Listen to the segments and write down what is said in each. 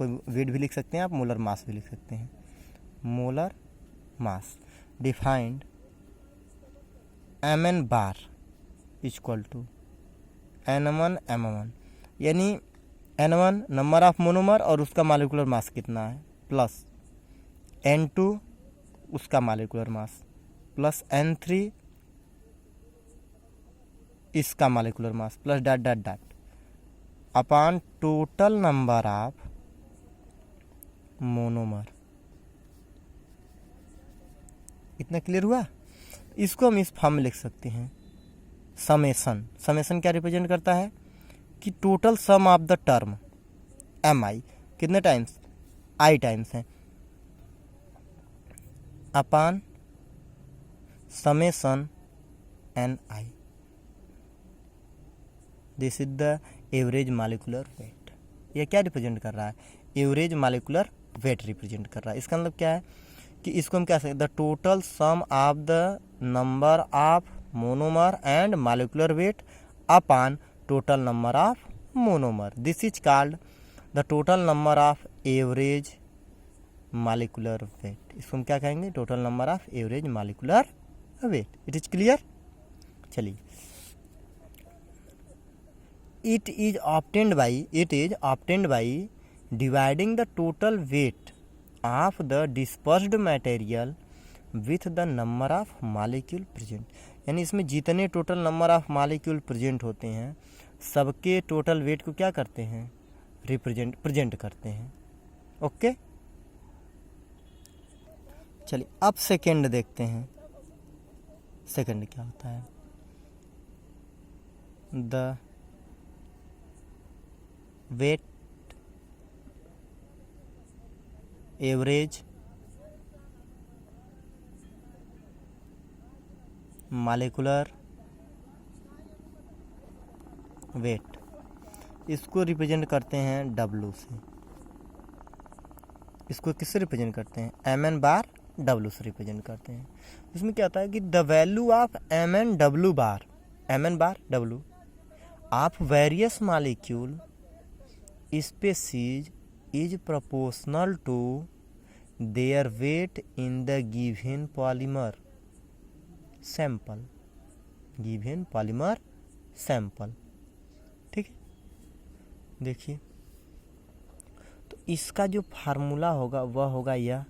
कोई वेट भी लिख सकते हैं आप, मोलर मास भी लिख सकते हैं। Molar mass defined mn bar equal to n1 m1, यानी n1 नंबर ऑफ मोनोमर और उसका मॉलिक्यूलर मास कितना है, प्लस n2 उसका मॉलिक्यूलर मास, प्लस n3 इसका molecular mass, plus dot dot dot upon total number of monomer. इतना clear हुआ? इसको हम इस फॉर्म में लिख सकते हैं, समेशन। समेशन क्या रिप्रेजेंट करता है कि total sum of the term M I कितने टाइम्स, आई टाइम्स हैं, upon summation N I. This is the average molecular weight. ये क्या रिप्रेजेंट कर रहा है, एवरेज मॉलिक्यूलर वेट रिप्रेजेंट कर रहा है। इसका मतलब क्या है कि इसको हम क्या सकते हैं, the total sum of the number of monomer and molecular weight upon total number of monomer. This is called the total number of average molecular weight. इसको हम क्या कहेंगे, total number of average molecular wait. It is clear? चलिए, it is obtained by dividing the total weight of the dispersed material with the number of molecule present। यानी इसमें जितने total number of molecule present होते हैं सबके total weight को क्या करते हैं, प्रेजेंट करते हैं। ओके, चलिए अब सेकेंड देखते हैं। सेकेंड क्या होता है, the weight average molecular weight, इसको रिप्रेजेंट करते हैं W से। इसको किससे रिप्रेजेंट करते हैं, mn बार W से रिप्रेजेंट करते हैं। इसमें क्या होता है कि the value of mn W bar, mn bar W of various molecule species is proportional to their weight in the given polymer sample। given polymer sample, ठीक है। देखिए, तो इसका जो फार्मूला होगा वह होगा यह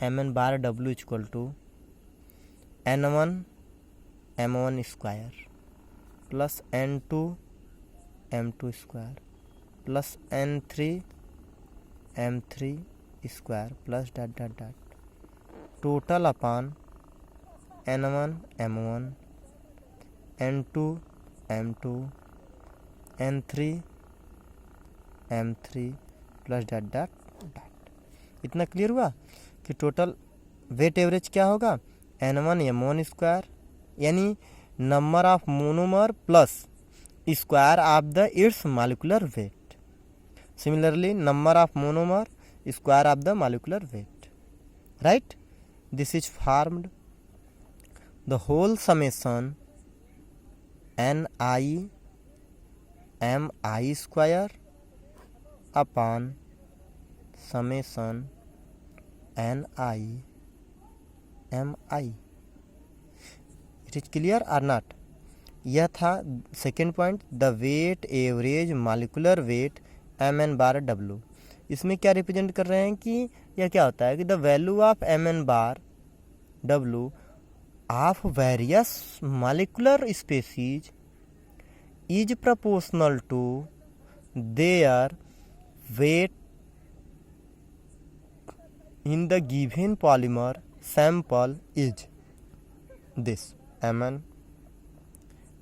mn bar W equal to n1 m1 square plus n2 m2 square plus n3 m3 square plus dot dot dot total upon n1 m1 n2 m2 n3 m3 plus dot dot dot. इतना clear हुआ कि total weight average क्या होगा, n1 m1 square यानी number of monomer plus square of the it's molecular weight. Similarly, number of monomer square of the molecular weight, right? This is formed the whole summation ni mi square upon summation ni mi। It is clear or not? यह था second point, the weight average molecular weight mn bar W। इसमें क्या represent कर रहे हैं कि यह क्या होता है कि the value of mn bar W of various molecular species is proportional to their weight in the given polymer sample is this mn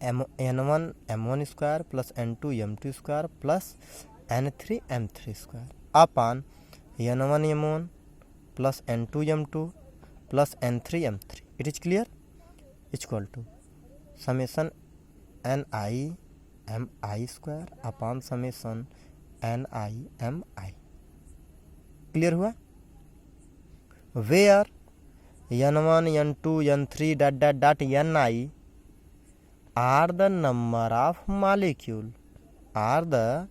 n1 m1 square plus n2 m2 square plus n3 m3 square upon n1 m1 plus n2 m2 plus n3 m3। It is clear? Equal to summation ni mi square upon summation ni mi। Clear हुआ? Where n1 n2 n3 dot dot dot ni are the number of molecule, are the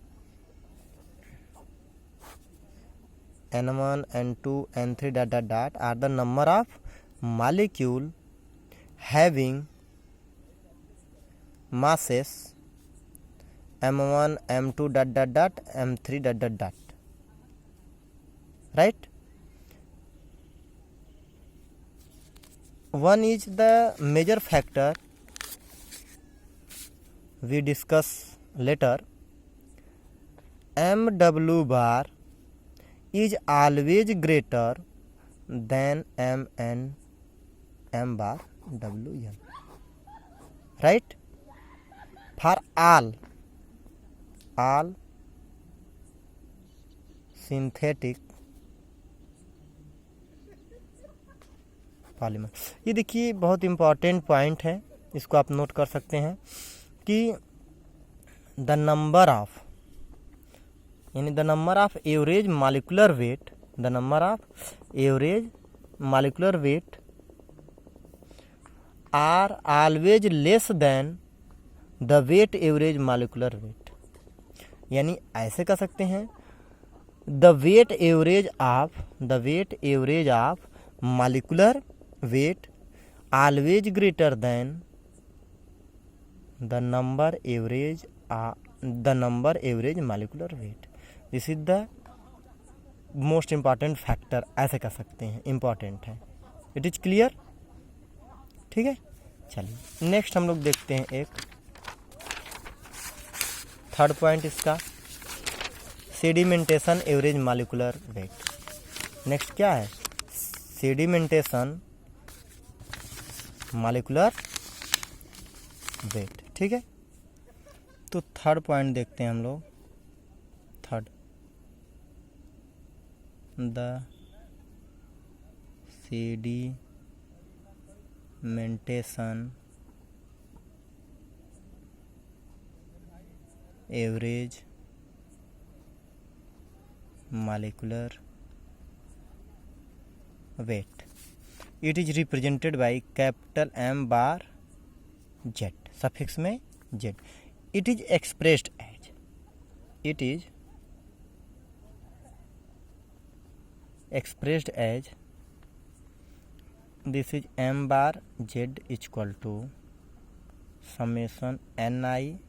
N1, N2, N3 dot dot dot are the number of molecule having masses M1, M2 dot dot dot, M3 dot dot dot. Right? One is the major factor we discuss later. MW bar is always greater than MN M bar WN. Right? For all synthetic polymer. ये देखिए बहुत important point है, इसको आप note कर सकते हैं कि द नंबर ऑफ यानी the number of average molecular weight, the number of average molecular weight are always less than the weight average molecular weight. यानी ऐसे कह सकते हैं the weight average of molecular weight always greater than the number average molecular weight. This is the most important factor, ऐसे कह सकते हैं, important है। It is clear? ठीक है, चलिए नेक्स्ट हम लोग देखते हैं एक थर्ड पॉइंट इसका, sedimentation average molecular wait. Next क्या है? Sedimentation molecular weight. ठीक है, तो थर्ड पॉइंट देखते हैं हम लोग। Third, the sedimentation average molecular weight. It is represented by capital M bar Z, suffix में Z. It is expressed as this is M bar Z is equal to summation Ni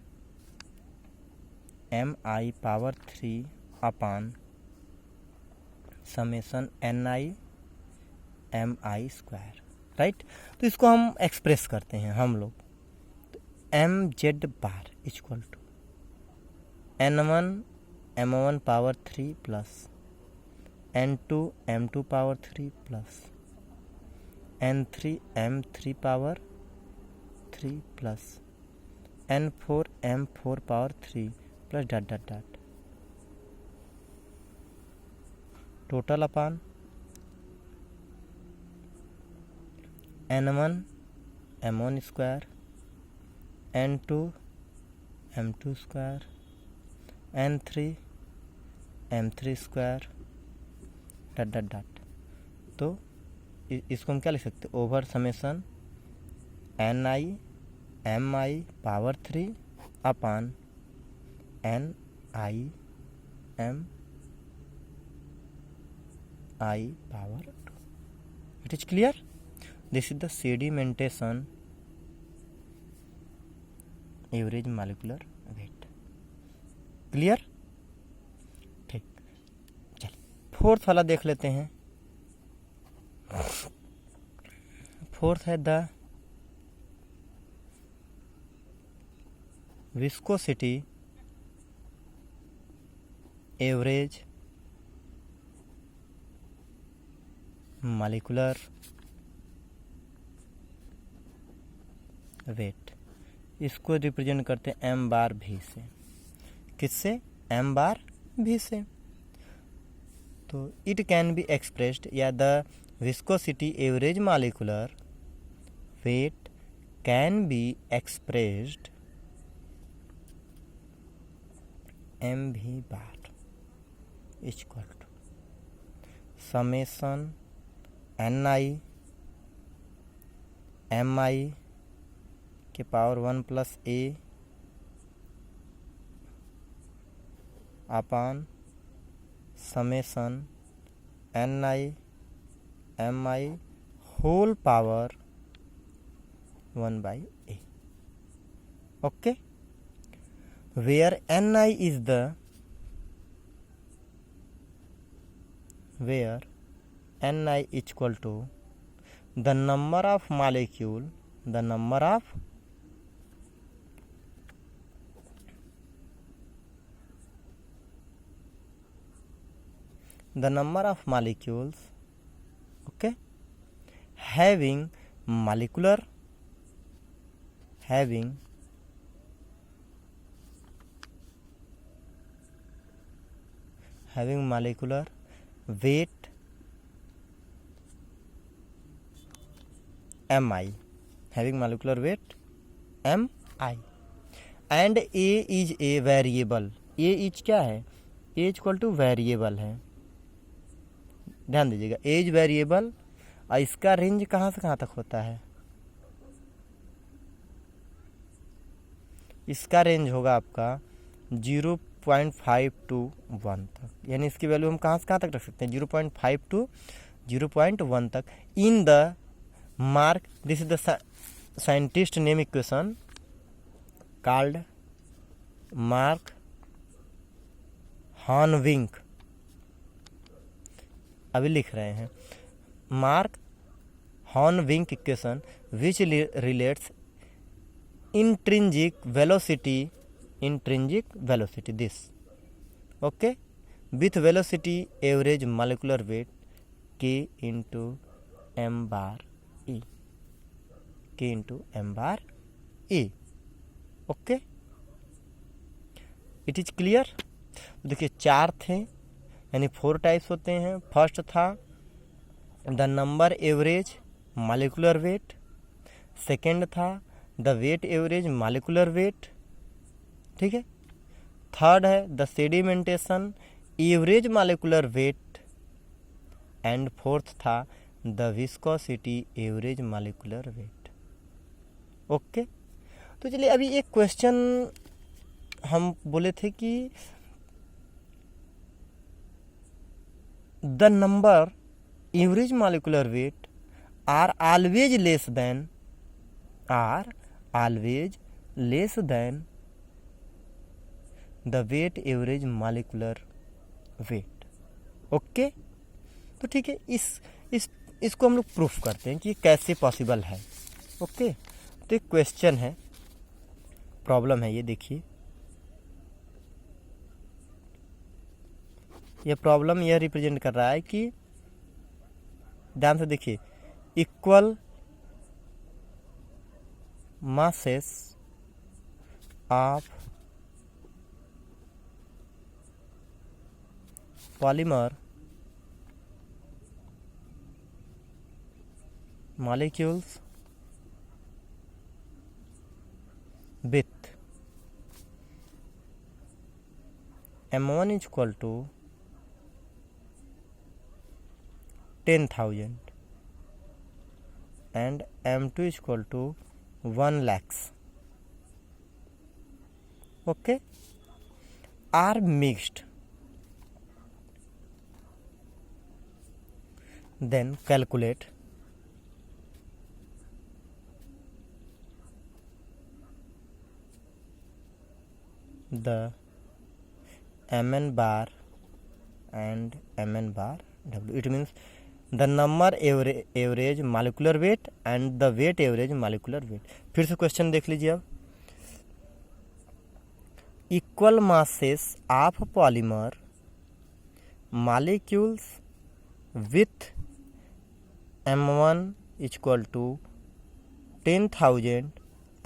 Mi power 3 upon summation Ni Mi square. Right, तो इसको हम express करते हैं हम लोग, तो mz bar equal to N1 M1 power 3 plus N2 M2 power 3 plus N3 M3 power 3 plus N4 M4 power 3 plus dot dot dot total upon N1 M1 square N2 M2 square N3 M3 square dot dot dot. तो इसको हम क्या लिख सकते हैं? Over summation Ni Mi power 3 upon Ni Mi power 2. It is clear? This is the sedimentation average molecular weight. Clear? ठीक, चलिए fourth वाला देख लेते हैं। फोर्थ है the viscosity average molecular weight. इसको रिप्रेजेंट करते हैं एम बार भी से। किससे? एम बार भी से। तो इट कैन बी एक्सप्रेस्ड, या the viscosity average molecular weight can be expressed M v bar equal to summation Ni Mi के power 1 plus a upon summation NiMi whole power 1/a. Okay, where Ni is the equal to the number of molecule, molecules, okay, having molecular weight mi, and a is a variable. a is क्या है? a equal two variable है, ध्यान दीजिएगा, a is variable. और इसका range कहाँ से कहाँ तक होता है? इसका रेंज होगा आपका 0.5 to 1 तक, यानी इसकी वैल्यू हम कहाँ से कहाँ तक रख सकते हैं? 0.5 to 0.1 तक. In the mark, this is the scientist name equation called Mark Houwink. अभी लिख रहे हैं Mark Houwink equation which relates intrinsic velocity this, okay, with velocity average molecular weight k into m bar e, okay, it is clear. देखिए 4 थे, यानी 4 types होते हैं. First था the number average molecular weight, second था the weight average molecular weight, ठीक है. Third है the sedimentation average molecular weight, and fourth था the viscosity average molecular weight. Okay, तो चलिए अभी एक क्वेश्चन हम बोले थे कि the number average molecular weight are always less than the weight average molecular weight. Okay, तो ठीक है, इसको हम लोग प्रूफ करते हैं कि ये कैसे पॉसिबल है. ओके, तो एक क्वेश्चन है, प्रॉब्लम है, ये देखिए. ये प्रॉब्लम यह रिप्रेजेंट कर रहा है कि ध्यान से देखिए, equal masses of polymer molecules with m1 is equal to 10,000 and m2 is equal to 1 lakhs, okay, are mixed, then calculate the mn bar and mn bar w. It means the number average molecular weight and the weight average molecular weight. फिर से question देख लीजिए अब. Equal masses of polymer molecules with m1 equal to 10,000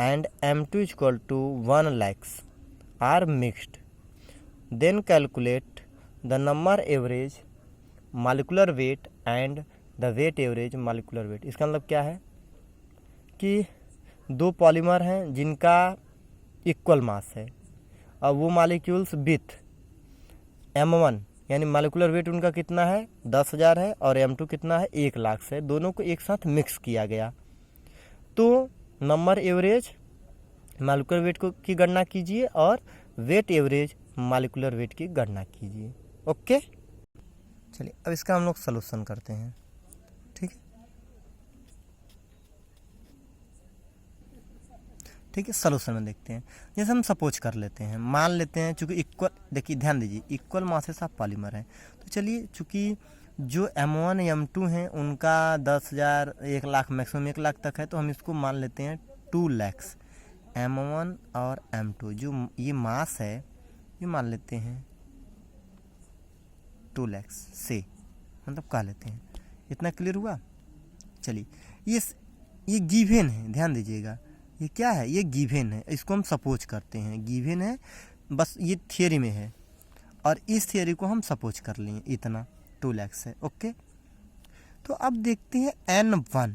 and m2 equal to 1 lakhs are mixed, then calculate the number average molecular weight and the weight average molecular weight. इसका मतलब क्या है कि दो पॉलीमर हैं जिनका इक्वल मास है, और वो मॉलिक्यूल्स विथ m1 यानी मॉलिक्यूलर वेट उनका कितना है 10,000 है, और m2 कितना है 1 लाख है. दोनों को एक साथ मिक्स किया गया. तो नंबर एवरेज मॉलिक्यूलर वेट को की गणना कीजिए और वेट एवरेज मॉलिक्यूलर वेट की गणना कीजिए. ओके, चलिए अब इसका हम लोग सलूशन करते हैं। ठीक है, ठीक है, सलूशन में देखते हैं। जैसे हम सपोज कर लेते हैं, मान लेते हैं चूँकि इक्वल, देखिए ध्यान दीजिए, इक्वल मासेस ऑफ पॉलीमर है। तो चलिए चूँकि जो M1 M2 हैं उनका 10,000 1,00,000 मैक्सिमम 1,00,000 तक है, तो हम इसको मान लेते हैं 2 लाख। M1 और M2 जो ये मास है ये मान लेते हैं 2 लाख से, मतलब कह लेते हैं। इतना क्लियर हुआ। चलिए ये गिवन है, ध्यान दीजिएगा, ये क्या है, ये गिवन है, इसको हम सपोज करते हैं, गिवन है, बस ये थियरी में है और इस थियरी को हम सपोज कर लिए, इतना 2 लाख है। ओके, तो अब देखते हैं N1।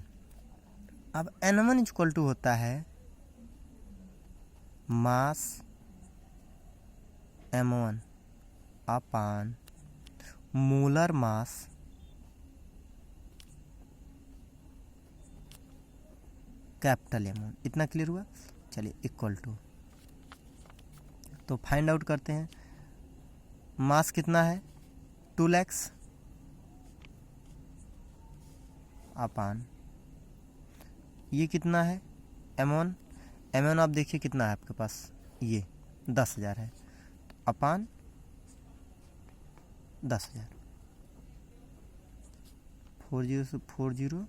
अब N1 इक्वल टू होता है मास M1 अपान मोलर मास कैपिटल M1। इतना क्लियर हुआ। चलिए इक्वल टू, तो फाइंड आउट करते हैं। मास कितना है 2 लाख अपान ये कितना है M1 आप देखिए कितना है आपके पास, ये 10,000 है, तो अपान 10,000, 40 से 40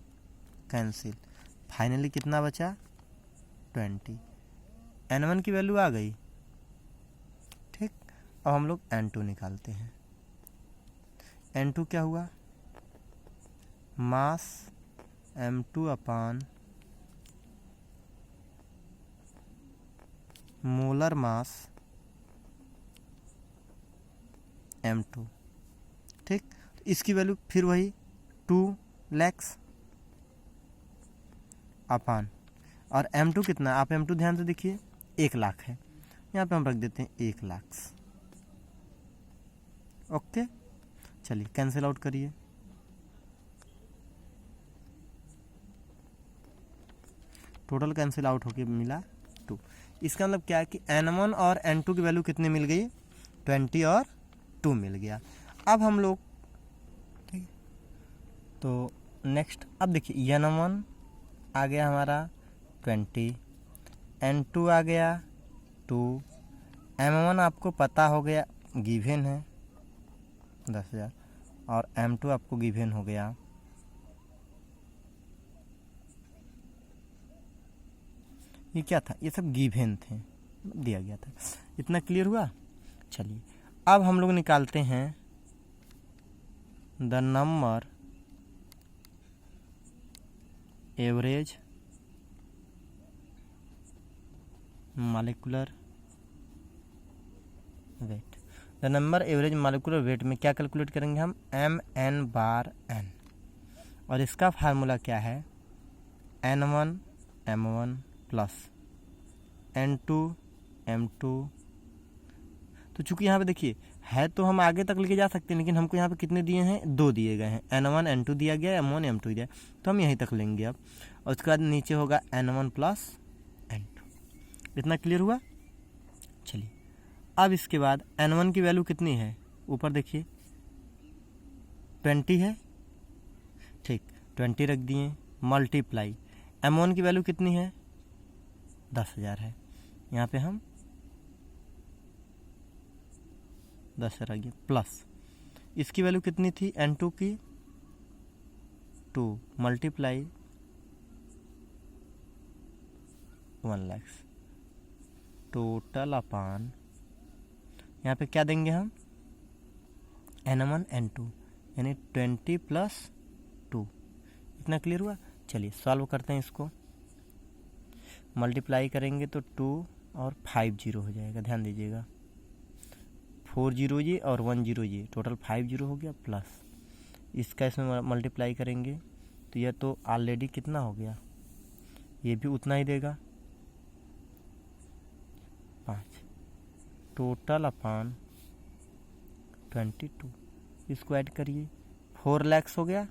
कैंसिल, फाइनली कितना बचा 20। N1 की वैल्यू आ गई। ठीक, अब हम लोग N2 निकालते हैं। N2 क्या हुआ, मास M2 अपान मोलर मास M2। ठीक, तो इसकी वैल्यू फिर वही 2 लाख अपान, और M2 कितना, आप M2 ध्यान से देखिए 1,00,000 है, यहाँ पे हम रख देते हैं 1,00,000। ओके, चलिए कैंसिल आउट करिए, टोटल कैंसिल आउट होके मिला 2। इसका मतलब क्या है कि N1 और N2 की वैल्यू कितनी मिल गई, 20 और 2 मिल गया। अब हम लोग, ठीक, तो नेक्स्ट अब देखिए N1 आ गया हमारा 20, N2 आ गया 2, M1 आपको पता हो गया गिवन है 10,000, और M2 आपको गिवन हो गया, ये क्या था, ये सब गिवन थे, दिया गया था। इतना क्लियर हुआ। चलिए अब हम लोग निकालते हैं the number average molecular weight. The number average molecular wait में क्या कैलकुलेट करेंगे हम, MN/N, और इसका फार्मूला क्या है, N1 M1 plus N2 M2। तो चूंकि यहाँ पे देखिए है तो हम आगे तक लेके जा सकते हैं, लेकिन हमको यहाँ पे कितने दिए हैं, 2 दिए गए हैं, N1 N2 दिया गया है, M1 M2 दिया, तो हम यहीं तक लेंगे अब, और उसके बाद नीचे होगा N1 प्लस N2। इतना क्लियर हुआ। चलिए अब इसके बाद N1 की वैल्यू कितनी है, ऊपर देखिए 20 है, ठीक, 20 रख दिए, मल्टीप्लाई M1 की वैल्यू कितनी है 10,000 है, यहाँ पे हम 10 रख दिए, प्लस इसकी वैल्यू कितनी थी N2 की 2, मल्टीप्लाई 1 लाख, टोटल अपान, यहाँ पे क्या देंगे हम, N1 N2 यानी 20 प्लस 2। इतना क्लियर हुआ। चलिए सॉल्व करते हैं इसको, मल्टीप्लाई करेंगे तो 2 और 5 0 हो जाएगा, ध्यान दीजिएगा, 4 0 ये और 1 0 ये, टोटल 5 0 हो गया, प्लस इसका इसमें मल्टीप्लाई करेंगे तो यह तो ऑलरेडी कितना हो गया, ये भी उतना ही देगा 5, टोटल अपान 22। इसको ऐड करिए, 4 लाख हो गया।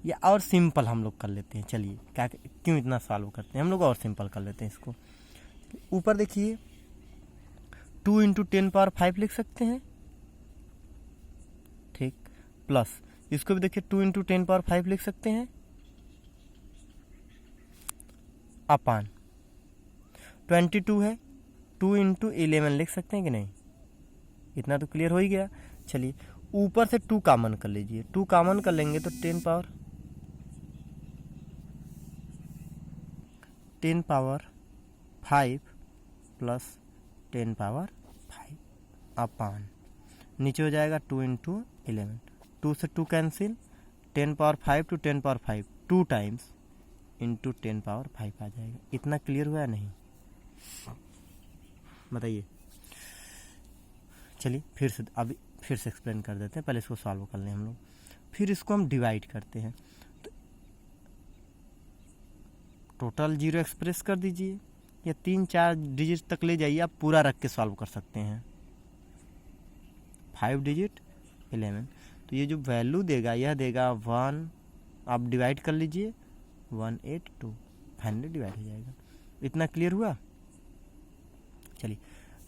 या और सिंपल हम लोग कर लेते हैं, चलिए क्या, क्यों इतना सॉल्व करते हैं, हम लोग और सिंपल कर लेते हैं इसको। ऊपर देखिए 2 × 10⁵ लिख सकते हैं, ठीक, प्लस इसको भी देखिए 2 × 10⁵ लिख सकते हैं अपान 22 है 2 × 11 लिख सकते हैं कि नहीं। इतना तो क्लियर हो ही गया। चलिए ऊपर से 2 कॉमन कर लीजिए, 2 कॉमन कर लेंगे तो 10⁵ प्लस 10⁵ अपान नीचे हो जाएगा 2 × 11, 2 से 2 कैंसिल, 10⁵ to 10⁵ 2 टाइम्स इंटू 10⁵ आ जाएगा। इतना क्लियर हुआ या नहीं बताइए। चलिए फिर से एक्सप्लेन कर देते हैं, पहले इसको सॉल्व कर लें हम लोग, फिर इसको हम डिवाइड करते हैं। तो टोटल 0 एक्सप्रेस कर दीजिए या 3-4 डिजिट तक ले जाइए, आप पूरा रख के सॉल्व कर सकते हैं। 5 डिजिट 11, तो ये जो वैल्यू देगा यह देगा 1, आप डिवाइड कर लीजिए 182, फाइनली डिवाइड हो जाएगा। इतना क्लियर हुआ। चलिए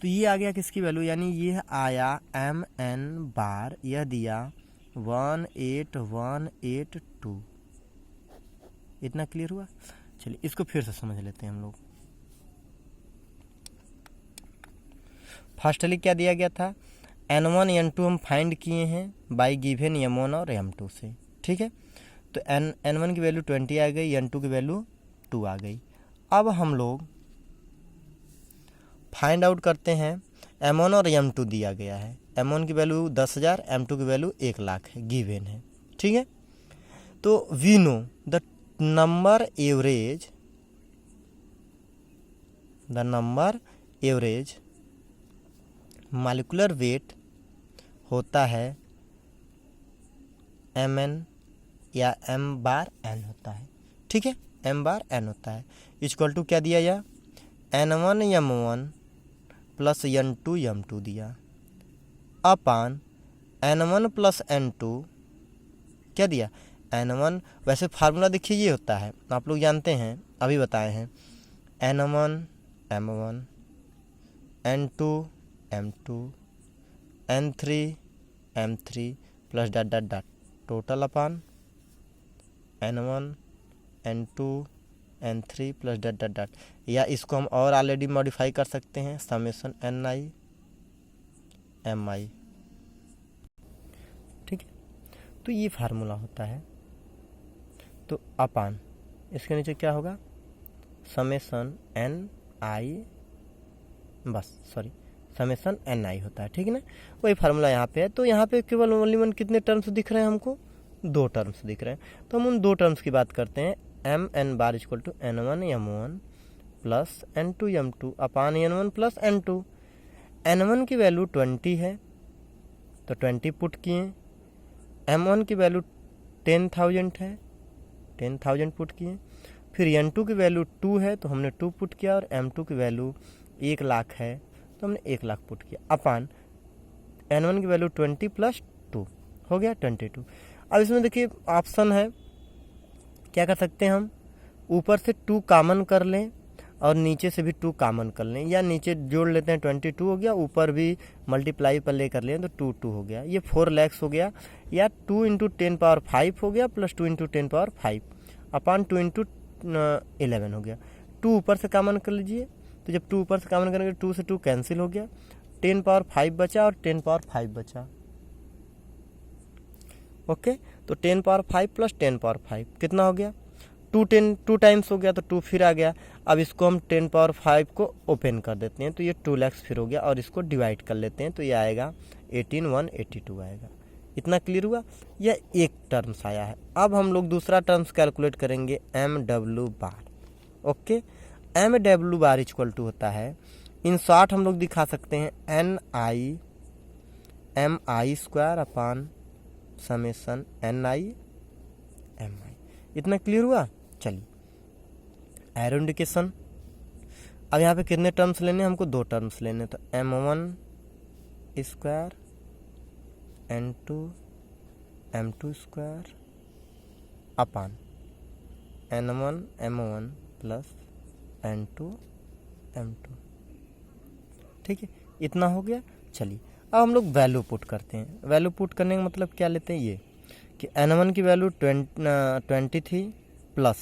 तो ये आ गया किसकी वैल्यू, यानी ये आया MN बार, यह दिया 18182। इतना क्लियर हुआ। चलिए इसको फिर से समझ लेते हैं हम लोग। फर्स्टली क्या दिया गया था, N1 N2 हम फाइंड किए हैं बाय गिवन M1 और M2 से, ठीक है। तो N1 की वैल्यू 20 आ गई, N2 की वैल्यू 2 आ गई। अब हम लोग फाइंड आउट करते हैं M1 और M2 दिया गया है। M1 की वैल्यू 10,000, M2 की वैल्यू 1,00,000 है, गिवन है, ठीक है। तो we know the number average molecular weight होता है Mn या M/n होता है, ठीक है, M/n होता है। इक्वल टू क्या दिया या N1 M1 plus N2 M2 दिया अपान N1 प्लस N2 क्या दिया N1। वैसे फार्मूला देखिए ये होता है, आप लोग जानते हैं, अभी बताए हैं, N1 M1 N2 M2 N3 M3 plus dot dot dot total upon N1 N2 N3 plus dot dot dot, या इसको हम और ऑलरेडी मॉडिफाई कर सकते हैं, समेशन Ni Mi, ठीक है। तो ये फार्मूला होता है। तो अपान इसके नीचे क्या होगा, समेशन Ni होता है, ठीक है ना। वही फार्मूला यहाँ पे है। तो यहाँ पे केवल ओनली कितने टर्म्स दिख रहे हैं हमको, 2 टर्म्स दिख रहे हैं। तो हम उन 2 टर्म्स की बात करते हैं। Mn bar equal to N1 M1 plus N2 M2 upon N1 plus N2। N1 की वैल्यू 20 है तो 20 पुट किए, M1 की वैल्यू 10,000 है, 10,000 पुट किए, फिर N2 की वैल्यू 2 है तो हमने 2 पुट किया, और M2 की वैल्यू 1,00,000 है तो हमने 1,00,000 पुट किया अपान N1 की वैल्यू 20 प्लस 2 हो गया 22। अब इसमें देखिए ऑप्शन है, क्या कर सकते हैं हम, ऊपर से 2 कॉमन कर लें और नीचे से भी 2 कॉमन कर लें, या नीचे जोड़ लेते हैं 22 हो गया, ऊपर भी मल्टीप्लाई पर ले कर लें तो 2 हो गया, ये 4 lakhs हो गया, या 2 × 10⁵ हो गया प्लस 2 × 10⁵ अपान 2 × 11 हो गया। 2 ऊपर से कॉमन कर लीजिए, तो जब 2 ऊपर से कॉमन करेंगे 2 से 2 कैंसिल हो गया, 10⁵ बचा और 10⁵ बचा, ओके। तो 10⁵ प्लस 10⁵ कितना हो गया, 2 टाइम्स हो गया तो 2 फिर आ गया। अब इसको हम 10⁵ को ओपन कर देते हैं तो ये 2 lakhs फिर हो गया, और इसको डिवाइड कर लेते हैं तो ये आएगा 18,182 आएगा। इतना क्लियर हुआ। यह एक टर्म्स आया है। अब हम लोग दूसरा टर्म्स कैलकुलेट करेंगे MW bar, okay. MW bar equal to होता है, इन शॉर्ट हम लोग दिखा सकते हैं Ni Mi² अपान समेशन Ni Mi। इतना क्लियर हुआ। चलिए एरो इंडिकेशन, अब यहाँ पे कितने टर्म्स लेने हैं हमको, 2 टर्म्स लेने, तो M1² N2 M2² अपान N1 M1 plus N2 M2, ठीक है। इतना हो गया। चलिए अब हम लोग वैल्यू पुट करते हैं। वैल्यू पुट करने का मतलब क्या लेते हैं, ये कि N1 की वैल्यू 20 थी प्लस